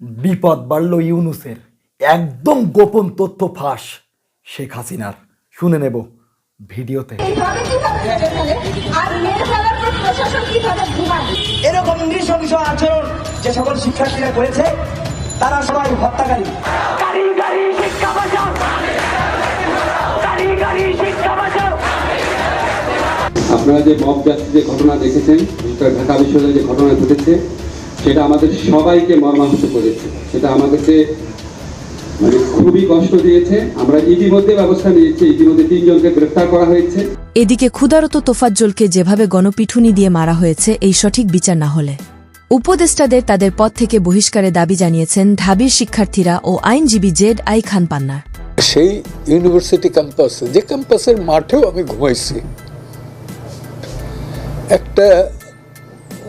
বিপদ বাড়ল ইউনূসের, একদম গোপন তথ্য ফাঁস শেখ হাসিনার। শুনে নেব ভিডিওতে। এরকম নৃশংস আচরণ যে সকল শিক্ষার্থীরা করেছে তারা সবাই হত্যাকারী। আপনারা যে মব জাস্টিস যে ঘটনা দেখেছেন, ঢাকা বিশ্ববিদ্যালয়ে যে ঘটনা ঘটেছে, সেটা আমাদের সবাইকে মর্মাহত করেছে। সেটা আমাদেরকে খুবই কষ্ট দিয়েছে। আমরা ইতিমধ্যে ব্যবস্থা নিয়েছি, ইতিমধ্যে 3 জনকে গ্রেফতার করা হয়েছে। এদিকে ক্ষুধারত তোফাজ্জলকে যেভাবে গণপিটুনি দিয়ে মারা হয়েছে, এই সঠিক বিচার না হলে উপদেষ্টাদের তাদের পদ থেকে বহিষ্কারের দাবি জানিয়েছেন ঢাবির শিক্ষার্থীরা ও আইনজীবী জেড.আই খান পান্নার। সেই ইউনিভার্সিটি ক্যাম্পাসে, যে ক্যাম্পাসের মাঠেও আমি ঘুমাইছি, একটা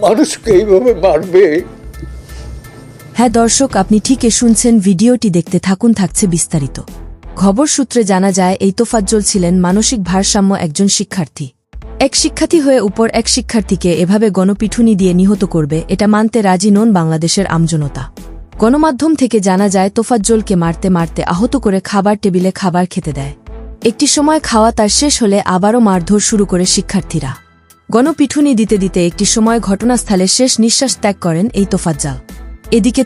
মানুষকে এইভাবে মারবে। হ্যাঁ দর্শক, আপনি ঠিকই শুনছেন, ভিডিওটি দেখতে থাকুন, থাকছে বিস্তারিত। খবর সূত্রে জানা যায়, এই তোফাজ্জল ছিলেন মানসিক ভারসাম্য একজন শিক্ষার্থী। এক শিক্ষার্থী হয়ে উপর এক শিক্ষার্থীকে এভাবে গণপিটুনি দিয়ে নিহত করবে, এটা মানতে রাজি নন বাংলাদেশের আমজনতা। গণমাধ্যম থেকে জানা যায়, তোফাজ্জলকে মারতে মারতে আহত করে খাবার টেবিলে খাবার খেতে দেয়। একটি সময় খাওয়া তার শেষ হলে আবারও মারধর শুরু করে শিক্ষার্থীরা। গণপিটুনি দিতে দিতে একটি সময় ঘটনাস্থলে শেষ নিঃশ্বাস ত্যাগ করেন এই তোফাজ্জল। এদিকে